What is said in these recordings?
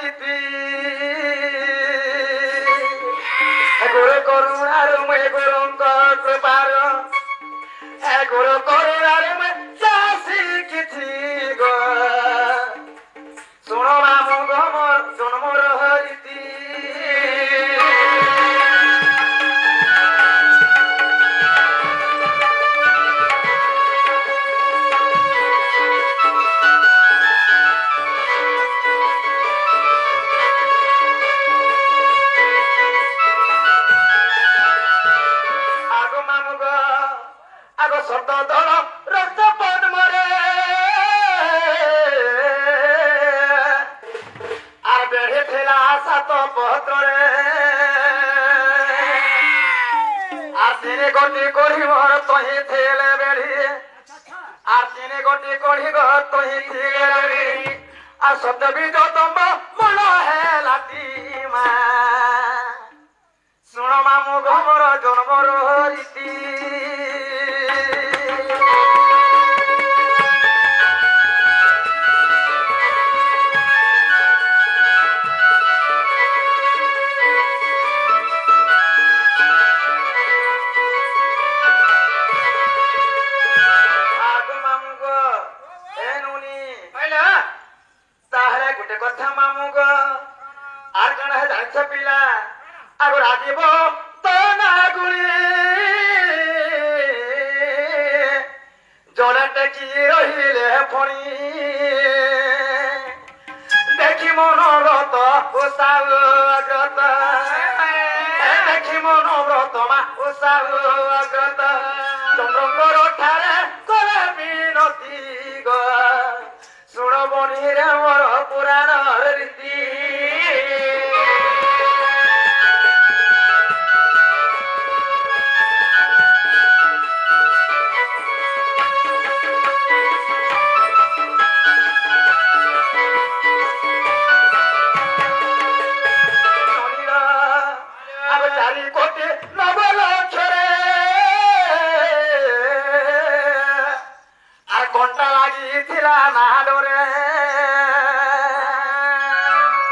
রীতি গুরু করুণার মে গুরুঙ্ক কৃপার গুরু করুণার মে চাষি কিছু গো শুণ মামু গমর জন্মর রীতি শব্দ দল রক্ত পদ্মরে আর বেড়ে ঠেলা সাত পত্রে আর তিনি গতি করিব তহি ঠেলে বেড়ি আর তিনি গতি করিব তহি ঠেলে বেড়ি আর শব্দ বীজ তম্ব মূল হেলাতি মা শুণ মামু ঘমর জন্মর রীতি কথা মামু গো আর জন যাচ্ছ পিলা আগুর আজিব তো না গুলি জলে টেকি রহিলে ফণি দেখি মনোব্রত উৎসাহগ্রত দেখি মনোব্রত মা উৎসাহগ্রত চন্দ্রঙ্কর ঠারে করে বিনতি গো শুণ বনিরে মোর পুরাণ রীতি চারি কোটি নবল অক্ষরে আর ঘন্টা লাগিয়েছিলা না ডরে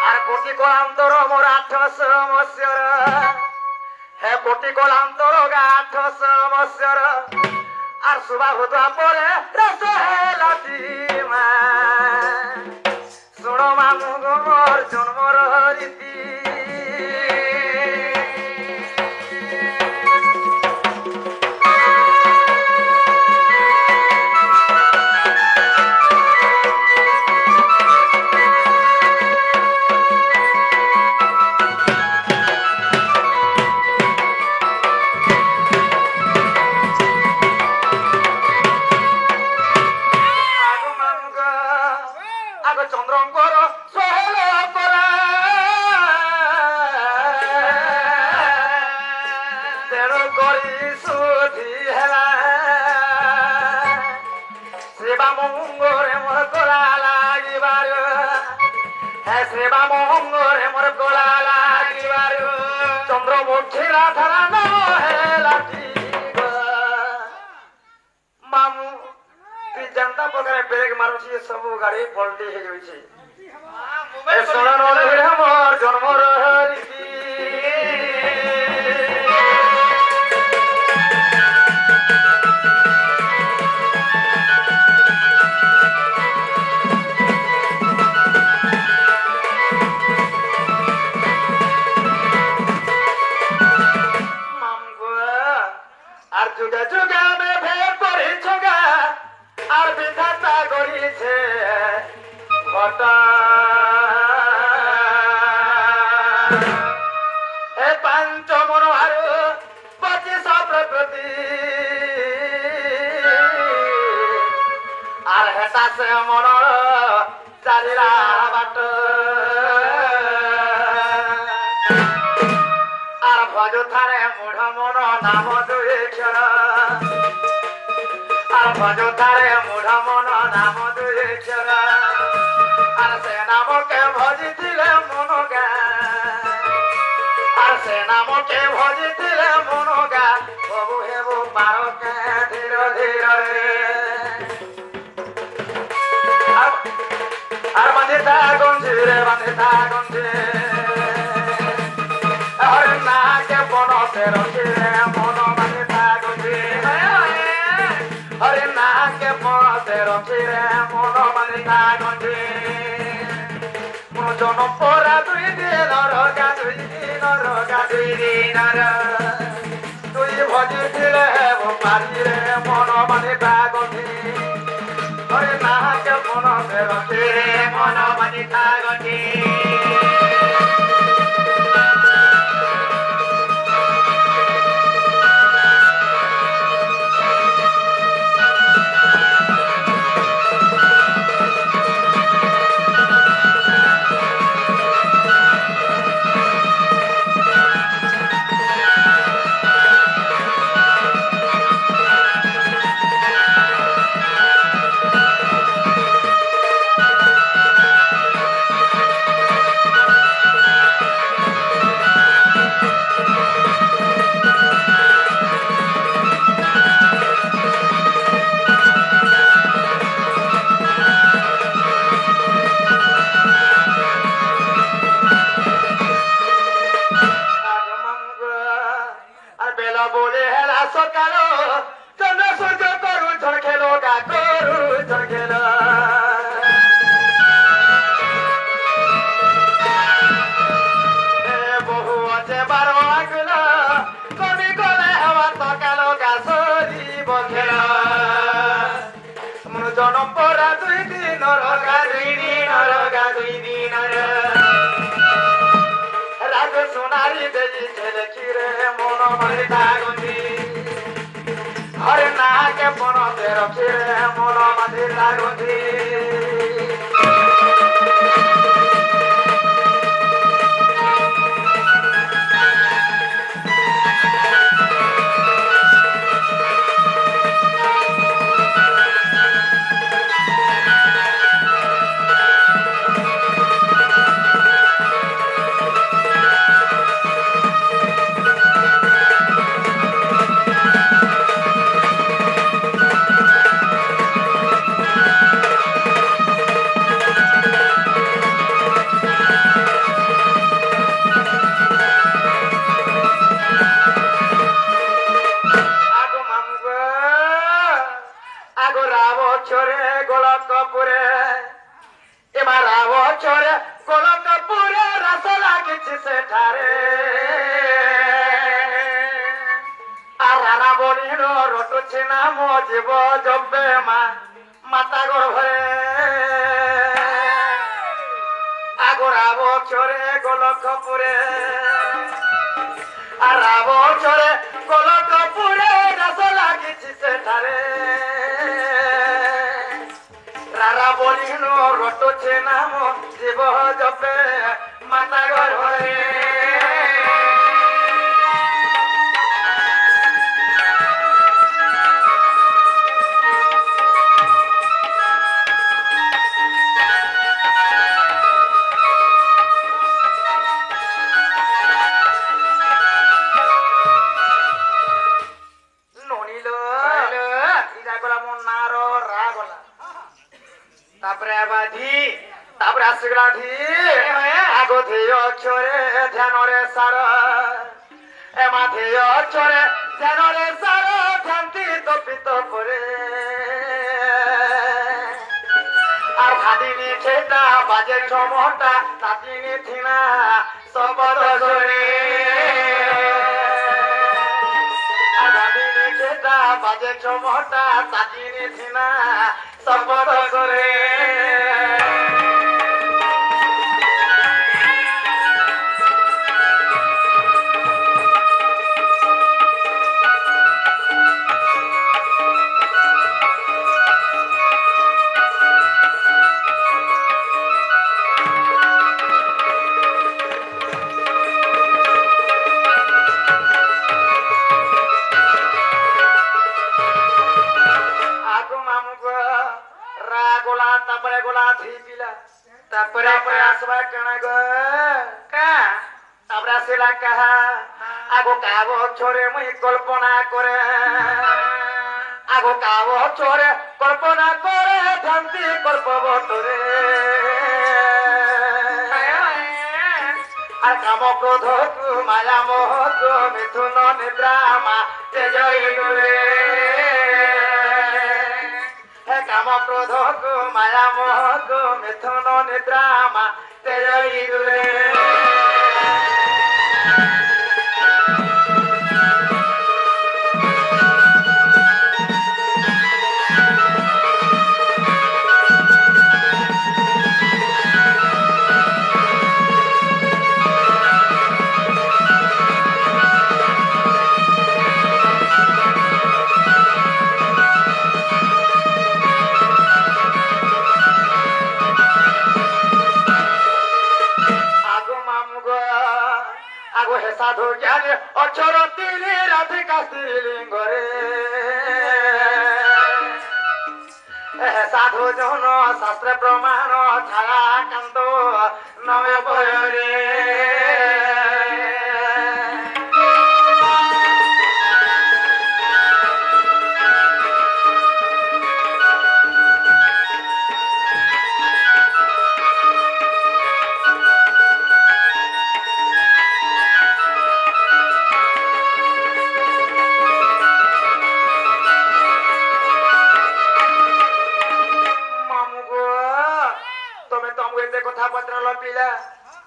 আর কোটি কলান্তর মোর 800 মৎস্যর হে কোটি কলান্তর 800 মৎস্যর আর সুবা হতা পরে রস হেলাতি মা শুণ মামু মোর জন্মর রীতি চন্দ্রঙ্কর সহল করা তেণু করি সুধি হেলা সেবা মঙ্গরে মোর কলা লাগিবার হে সেবা মঙ্গরে মোর কলা লাগিবার চন্দ্রমুখী রাধারা নম হেলা মামু তুই যেନ୍ତା ପ୍ରକାର ବ୍ରେକ୍ ମାରୁଛି ସବୁ ଗାଡି ପଲଟି ହେଇଯାଉଛି ମୋର ଜନ୍ମର ରୀତି আর যুগে যুগে আমি ভেদ করেছ গা আর বিধাতা করিছে ঘটা হে পাঞ্চ মনোহার 25 প্রকৃতি আর হেতা সে মন চারিরা বাট আর ভজ থারে মূঢ় মন নাম 2 অক্ষর আর ভজ থারে মূঢ় মন নাম 2 অক্ষর আর সে নামকে ভজিছিলে মন গা আর সে নামকে ভজিছিলে মন গা প্রভু হেব পারকে ধীর ধীরে আর বাঁধে থাকুন রে বাঁধে থাকুন আরে না কে বনতে রছে মন বাঁধে থাকুন আরে না কে বনতে রছে মন বাঁধে থাকুন মন জন পরা দুই দিন রগা দুই দিন তুই ভজিছিলে পারি রে মন বাঁধে থাকুন আরে না কে বনতে রছে মন বাঁধে থাকুন জনপরা দুই দিন রাগ সোনারি দেজি ছেলে কিরে মন মারি থাকুন্দি হরে না কে বনতে রক্ষে মন মারি থাকুন্দি জীব জবে মাতা গর্ভে আগরা বছরে গোলকপুরে আর বছরে গোলকপুরে রস লাগিছি সেঠারে রারা বলিন রটছে নাম জীব জবে মাতা গর্ভে তারপরে আসিগলাধি আগধি অক্ষরে ধ্যানরে সার এমাধি অক্ষরে ধ্যানরে সার ধ্যানতি তপিত করে আর ভাদিনি খেতা বাজে ছমটা তাতিনি থিনা সবর করে আর ভাদিনি খেতা বাজে ছমটা তাতিনি থিনা সবর করে তারপরে আসবা কেন গো তারপরে আসিলা কাহা আগো কাব ছোরে মুই কল্পনা করে আগো কাব ছোরে কল্পনা করে ধ্যান্তি কল্প বটরে আর কাম ক্রোধ মায়া মোহ মিথুন নিদ্রা মা তেজ ইঁদুরে হে কাম ক্রোধ মায়া মোহ মিথুন নিদ্রা মা তেজ ইঁদুরে সাধু জ্ঞানী অক্ষর তিনি রাধিকা স্ত্রীলিঙ্গরে সাধু জন শাস্ত্রে প্রমাণ ছায়া কান্ত নমে বয়রে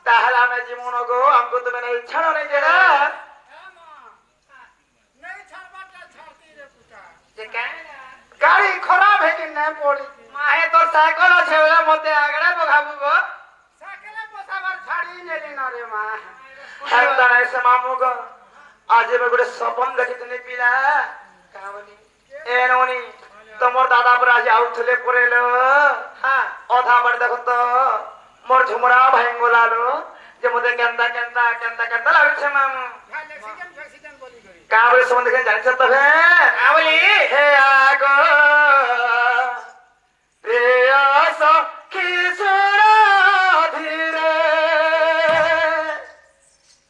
তাহলে আমি জীবন গো আমাকে তুমি নেই ছাড়ো নেই যেটা গাড়ি খরাব হয়ে কিনে পড়ি মাহে তোর সাইকেল আছে বলে মতে আগড়ে বগাবু গো সাইকেলে বসাবার ছাড়ি নেলি না রে মা হ্যাঁ দাঁড়াই সে মামু গো আজ এবার গোটে স্বপন দেখিছিনি পিলা কাবলি এ ননি তোমার দাদা পরে আজ আউথলে পড়েল হ্যাঁ অধা বাড়ি দেখো তো মোর ঝুমরা ভাইঙ্গলালো যে মধ্যে কেন্দা কেন্দা কেন্দা কেন্দা লাগছে মামু কাবলি সম্বন্ধে কেন জানিস তো হে কাবলি হে আগো প্রিয়স কিশোর ধীরে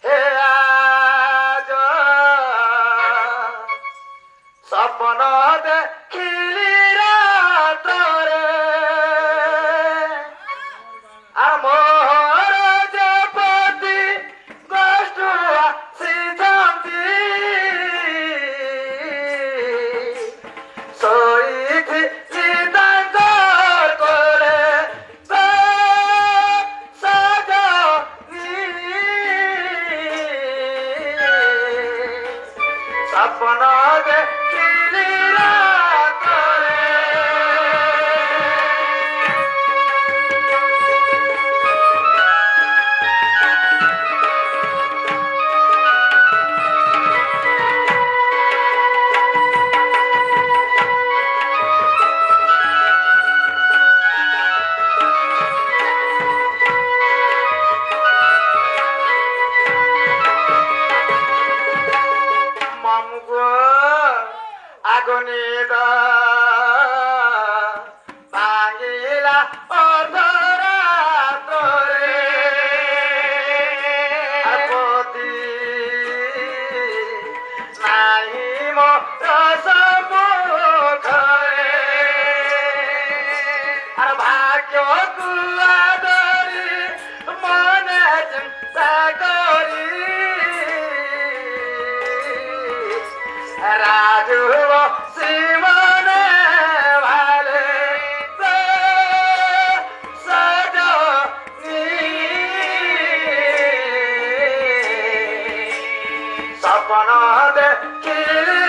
হে আজ স্বপ্ন দেখিলি রাতরে আর মোহর যে পতি গোষ্ঠ সিদ্ধান্তি সইথি সিদ্ধান্তর করে সজনি স্বপ্ন দেখিলি রাতরে মামু গো আগুনিদ ভাঙিলা অর্ধরাত্রে আপতি নাহি মুখরে আর ভাগ্য কুয়াদরি মনে চিন্তা করি রাজু শিবনে ভালে সজনি স্বপ্ন দেখিলি